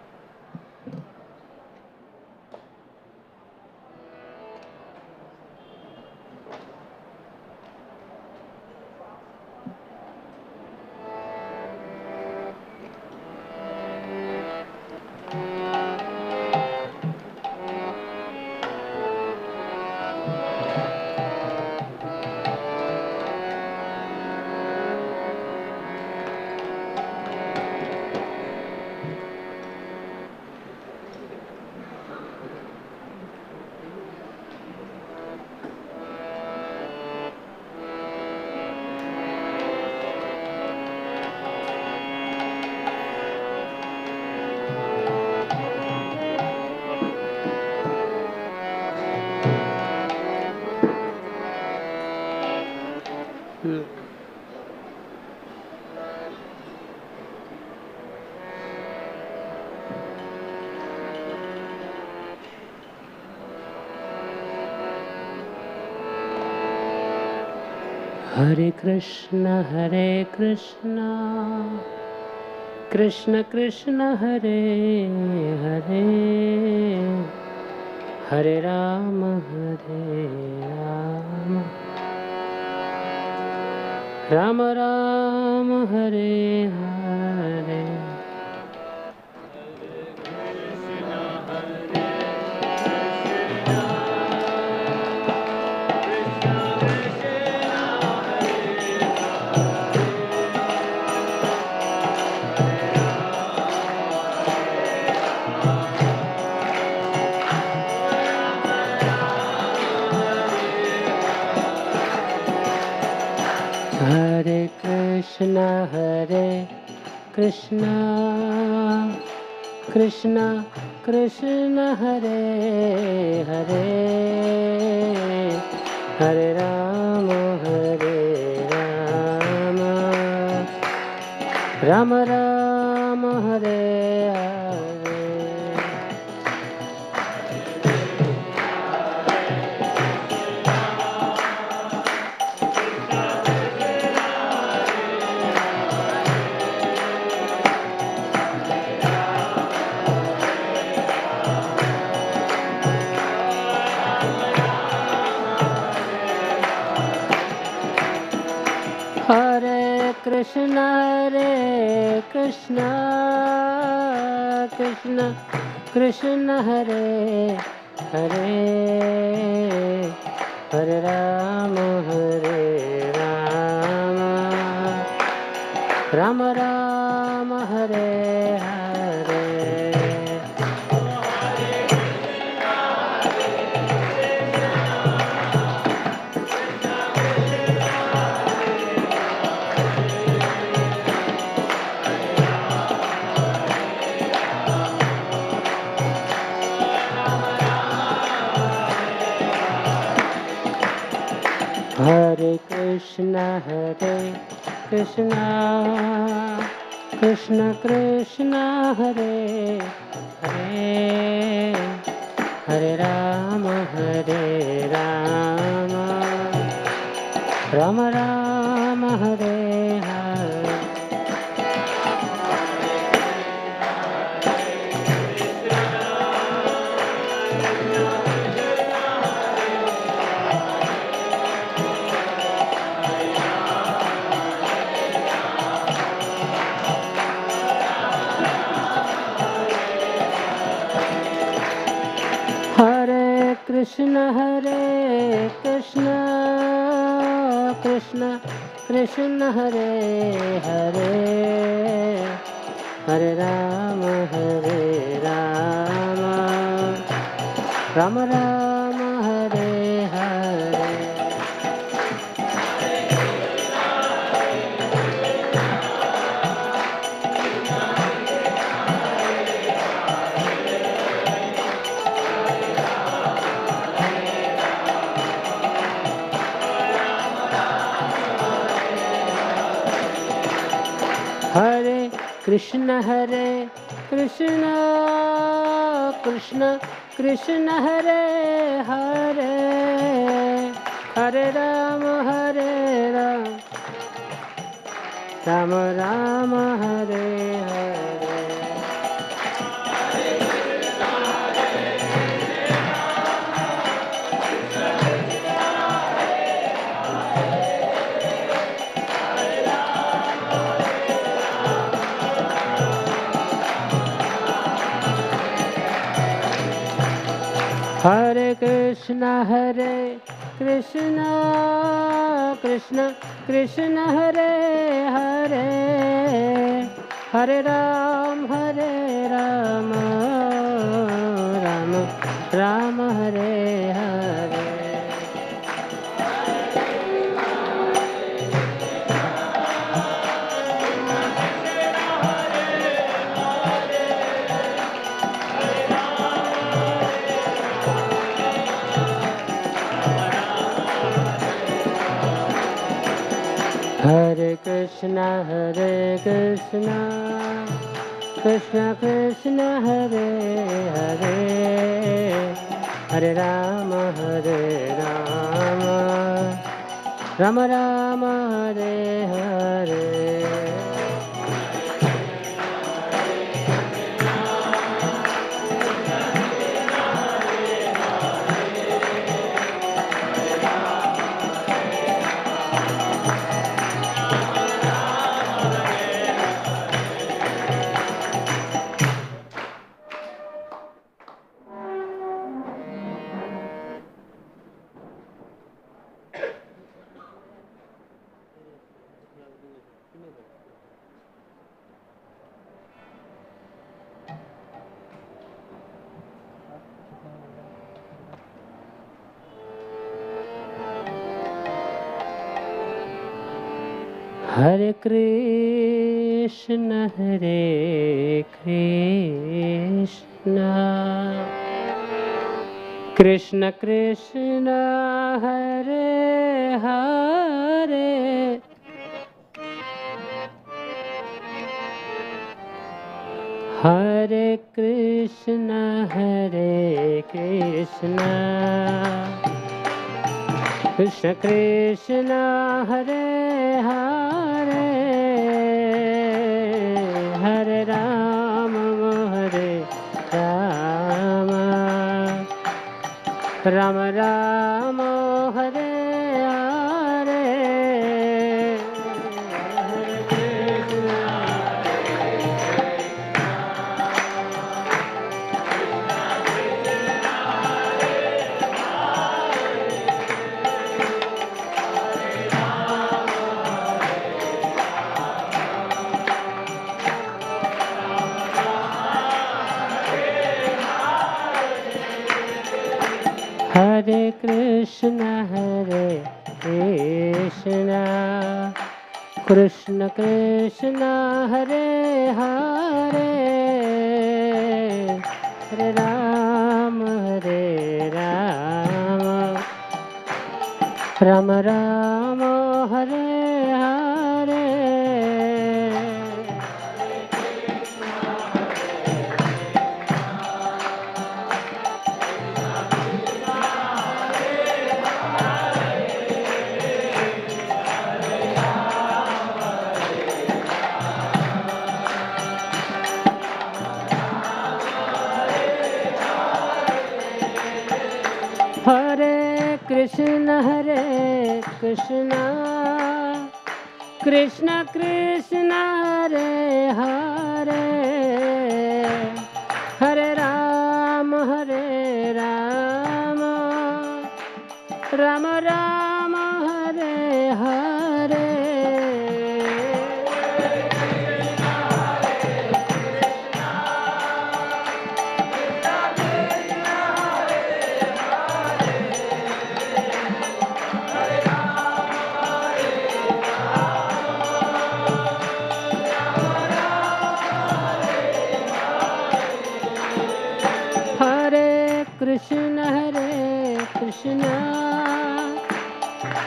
Hare Krishna, Krishna Krishna, Hare Hare, Hare Rama, Rama Rama, Hare Hare. Hare Krishna, Krishna Krishna, Hare Hare, Hare Rama, Rama Rama, Hare Hare. Hare Krishna, Krishna Krishna, Hare Hare, Hare Rama, Rama Rama, Hare Hare. Krishna Hare Krishna Krishna Krishna Hare Hare Hare Rama Rama Rama Hare Hare Hare Krishna Krishna Krishna Hare Hare Hare Rama Rama Rama Hare Hare Hare Krishna Krishna Krishna Hare Hare Hare Rama Rama Rama Hare Hare Hare Krishna Krishna Krishna Hare Hare Hare Rama Rama Rama Hare Hare Hare Krishna Krishna Krishna Hare Hare Hare Rama Rama Rama Hare Hare Hare Krishna Krishna Krishna Hare Hare Hare Krishna Krishna Krishna Hare Hare Hare Rama Rama Rama Hare Hare Hare Krishna Krishna Krishna Hare Hare Hare Rama Rama Rama Hare Hare Hare Krishna Krishna Krishna Hare Hare Hare Ram Ram Ram Hare Hare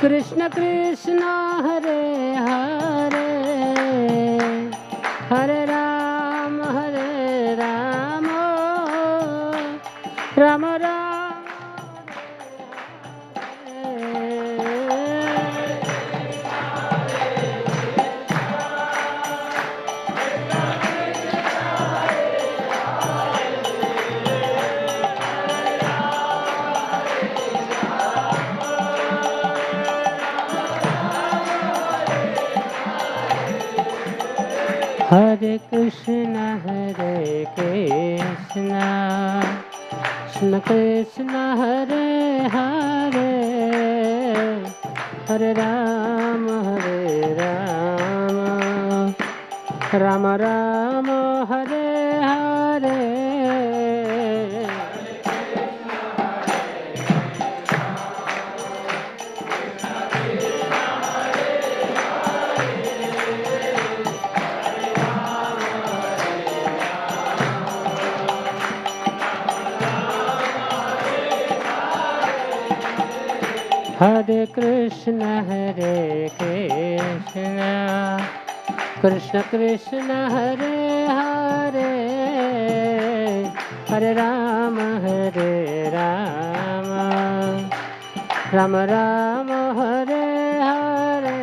Krishna Krishna Hare Hare Hare Ram Ram Ram हरे कृष्ण कृष्ण कृष्ण हरे हरे हरे राम राम राम हरे हरे हरे कृष्ण कृष्ण कृष्ण हरे हरे हरे राम राम राम हरे हरे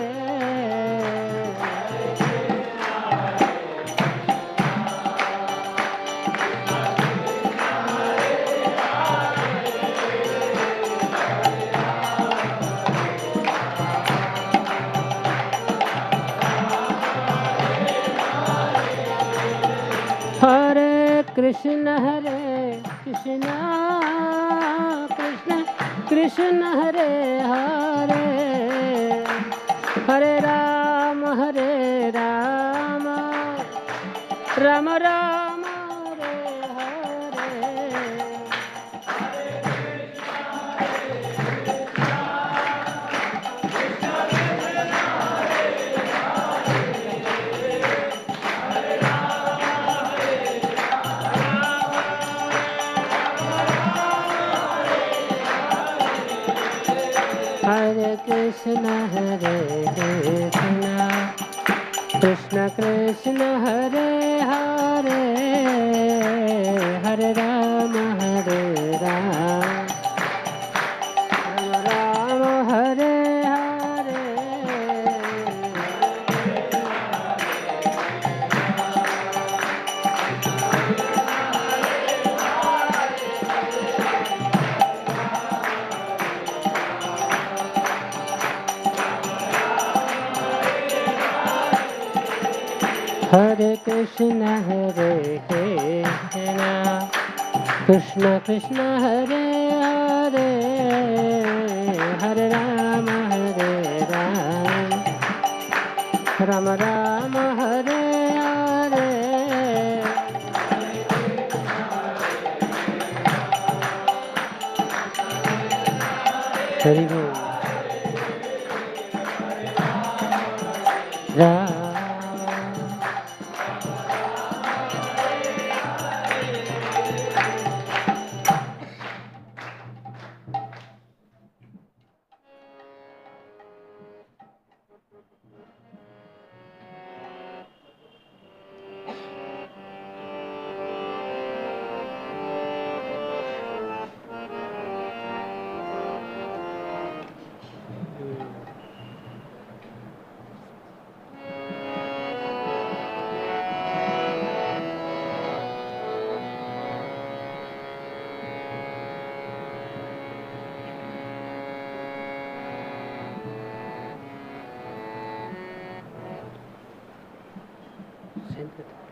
हरे कृष्ण कृष्ण कृष्ण हरे हरे हरे राम राम राम हरे हरे कृष्ण कृष्ण कृष्ण हरे हरे हरे राम राम हरे हरे हरे कृष्ण कृष्ण कृष्ण हरे हरे हरे राम राम राम हरे हरे हरि बोल Ram Center.